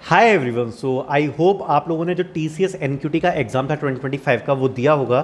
Hi everyone. So I hope आप लोगों ने जो TCS NQT का एग्जाम था 2025 का वो दिया होगा।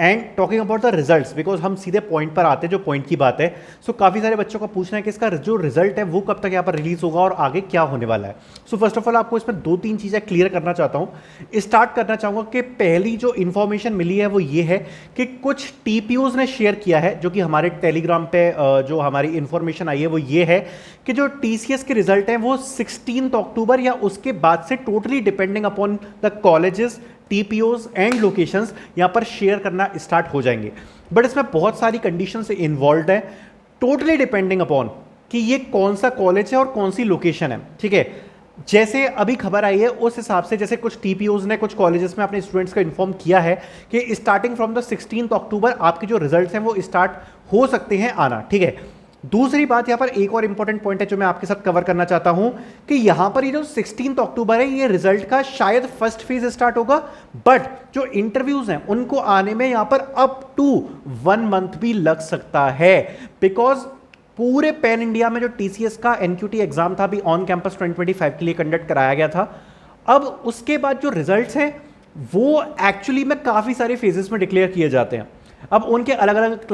And talking about the results, because हम सीधे पॉइंट पर आते हैं, जो पॉइंट की बात है। सो काफ़ी सारे बच्चों का पूछना है कि इसका जो रिजल्ट है वो कब तक यहाँ पर रिलीज होगा और आगे क्या होने वाला है। सो फर्स्ट ऑफ ऑल आपको इसमें दो तीन चीज़ें क्लियर करना चाहता हूँ। स्टार्ट करना चाहूँगा कि पहली जो इन्फॉर्मेशन मिली है वो ये है कि कुछ TPOs ने शेयर किया है, जो कि हमारे टेलीग्राम पे जो हमारी इन्फॉर्मेशन आई है वो ये है कि जो TCS के रिजल्ट हैं वो 16 अक्टूबर या उसके बाद से totally depending upon the colleges, TPOs and locations यहां पर शेयर करना स्टार्ट हो जाएंगे। बट इसमें बहुत सारी कंडीशंस इन्वॉल्व है, टोटली डिपेंडिंग अपॉन कि ये कौन सा कॉलेज है और कौन सी लोकेशन है। ठीक है, जैसे अभी खबर आई है उस हिसाब से जैसे कुछ TPOs ने कुछ कॉलेजेस में अपने स्टूडेंट्स को इन्फॉर्म किया है कि स्टार्टिंग फ्रॉम द 16 अक्टूबर आपके जो रिजल्ट्स हैं वो स्टार्ट हो सकते हैं आना। ठीक है, दूसरी बात यहां पर एक और इंपॉर्टेंट पॉइंट है जो मैं आपके साथ कवर करना चाहता हूं कि यहां पर ये जो 16 अक्टूबर है ये रिजल्ट का शायद फर्स्ट फेज स्टार्ट होगा, बट जो इंटरव्यूज हैं उनको आने में यहां पर अप टू 1 मंथ भी लग सकता है। बिकॉज पूरे पैन इंडिया में जो TCS का NQT एग्जाम था अभी ऑन कैंपस 2025 के लिए कंडक्ट कराया गया था। अब उसके बाद जो रिजल्ट्स हैं वो एक्चुअली में काफी सारे फेजेस में डिक्लेयर किए जाते हैं। अब उनके अलग अलग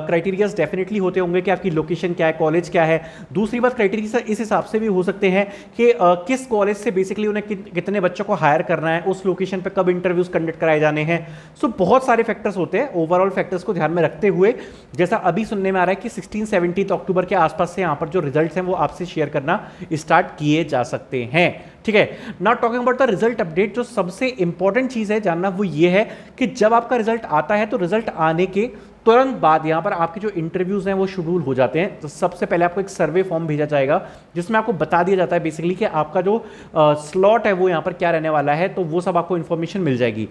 क्राइटेरियाज डेफिनेटली होते होंगे कि आपकी लोकेशन क्या है, कॉलेज क्या है। दूसरी बात, क्राइटेरिया इस हिसाब से भी हो सकते हैं कि किस कॉलेज से बेसिकली उन्हें कितने बच्चों को हायर करना है, उस लोकेशन पे कब इंटरव्यूज कंडक्ट कराए जाने हैं। सो बहुत सारे फैक्टर्स होते हैं। ओवरऑल फैक्टर्स को ध्यान में रखते हुए जैसा अभी सुनने में आ रहा है कि 16-17 अक्टूबर के आसपास से यहाँ पर जो रिजल्ट हैं वो आपसे शेयर करना स्टार्ट किए जा सकते हैं। ठीक है, now talking about the result update, जो सबसे इंपॉर्टेंट चीज है जानना वो ये है कि जब आपका रिजल्ट आता है तो रिजल्ट आने के तुरंत बाद यहां पर आपके जो इंटरव्यूज हैं वो शेड्यूल हो जाते हैं। तो सबसे पहले आपको एक सर्वे फॉर्म भेजा जाएगा जिसमें आपको बता दिया जाता है बेसिकली कि आपका जो स्लॉट है वो यहां पर क्या रहने वाला है, तो वो सब आपको इंफॉर्मेशन मिल जाएगी।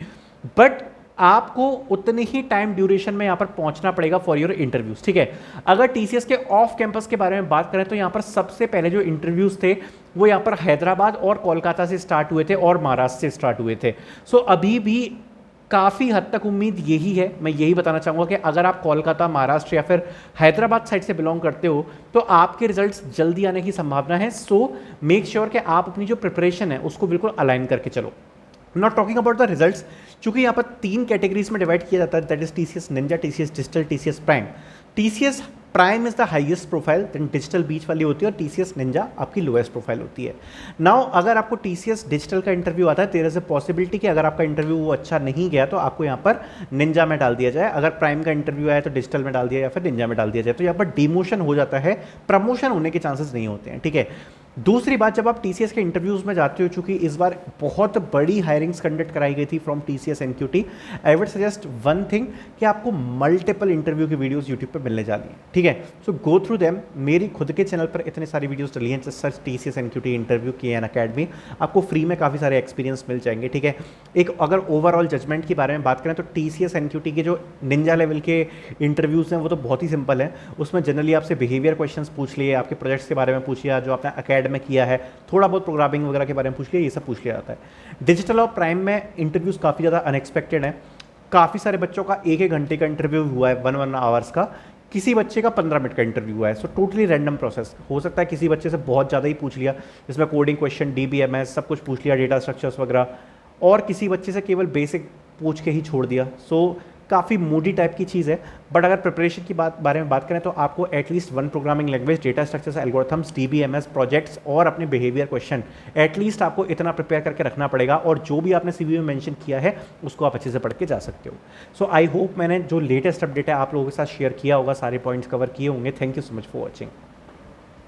बट आपको उतने ही टाइम ड्यूरेशन में यहां पर पहुंचना पड़ेगा फॉर योर इंटरव्यूज। ठीक है, अगर TCS के ऑफ कैंपस के बारे में बात करें तो यहां पर सबसे पहले जो इंटरव्यूज थे वो यहां पर हैदराबाद और कोलकाता से स्टार्ट हुए थे और महाराष्ट्र से स्टार्ट हुए थे। सो अभी भी काफ़ी हद तक उम्मीद यही है, मैं यही बताना चाहूँगा कि अगर आप कोलकाता, महाराष्ट्र या फिर हैदराबाद साइड से बिलोंग करते हो तो आपके रिजल्ट्स जल्दी आने की संभावना है। सो मेक श्योर कि आप अपनी जो प्रिपरेशन है उसको बिल्कुल अलाइन करके चलो। Not talking about the results, चूंकि यहाँ पर 3 कैटेगरीज में डिवाइड किया जाता है, that is TCS ninja, TCS digital, TCS prime. TCS prime is the highest profile, then digital बीच वाली होती है और TCS निंजा आपकी लोएस्ट प्रोफाइल होती है। नाउ अगर आपको TCS डिजिटल का इंटरव्यू आता है, देयर इज अ पॉसिबिलिटी कि अगर आपका इंटरव्यू वो अच्छा नहीं गया तो आपको यहाँ पर निंजा में डाल दिया जाए, अगर प्राइम का इंटरव्यू आया तो डिजिटल में डाल दिया या फिर निंजा में डाल दिया जाए। तो यहाँ पर डिमोशन हो जाता है, प्रमोशन होने के चांसेस नहीं होते हैं। ठीक है, दूसरी बात, जब आप TCS के इंटरव्यूज में जाते हो, चूंकि इस बार बहुत बड़ी हायरिंग्स कंडक्ट कराई गई थी from TCS NQT, I would suggest one thing कि आपको मल्टीपल इंटरव्यू की वीडियोस यूट्यूब पे मिलने जा रही हैं। ठीक है, सो गो थ्रू देम। मेरी खुद के चैनल पर इतने सारी वीडियोस डली हैं, सर्च TCS NQT इंटरव्यू की एन अकेडमी, आपको फ्री में काफ़ी सारे एक्सपीरियंस मिल जाएंगे। ठीक है, एक अगर ओवरऑल जजमेंट के बारे में बात करें तो TCS NQT के जो निंजा लेवल के इंटरव्यूज़ हैं वो तो बहुत ही सिंपल है। उसमें जनरली आपसे बिहेवियर क्वेश्चंस पूछ लिए, आपके प्रोजेक्ट्स के बारे में पूछ लिया, जो आपने में किया है, थोड़ा बहुत प्रोग्रामिंग वगैरह के बारे में पूछ लिया, ये सब पूछ लिया जाता है। डिजिटल और प्राइम में इंटरव्यूज काफ़ी ज़्यादा अनएक्सपेक्टेड है। काफ़ी सारे बच्चों का 1-1 घंटे का इंटरव्यू हुआ है, 1 आवर्स का। किसी बच्चे का 15 मिनट का इंटरव्यू हुआ है। सो टोटली रैंडम प्रोसेस हो सकता है, किसी बच्चे से बहुत ज़्यादा ही पूछ लिया जिसमें कोडिंग क्वेश्चन, DBMS सब कुछ पूछ लिया, डेटा स्ट्रक्चर्स वगैरह, और किसी बच्चे से केवल बेसिक पूछ के ही छोड़ दिया। सो काफ़ी मूडी टाइप की चीज़ है। बट अगर प्रिपरेशन की बारे में बात करें तो आपको at least 1 programming language, data structures, algorithms, DBMS projects और अपने बिहेवियर क्वेश्चन, एटलीस्ट आपको इतना प्रिपेयर करके रखना पड़ेगा। और जो भी आपने CV में मेंशन किया है उसको आप अच्छे से पढ़ के जा सकते हो। सो आई होप मैंने जो लेटेस्ट अपडेट है आप लोगों के साथ शेयर किया होगा, सारे पॉइंट्स कवर किए होंगे। Thank you so much for watching.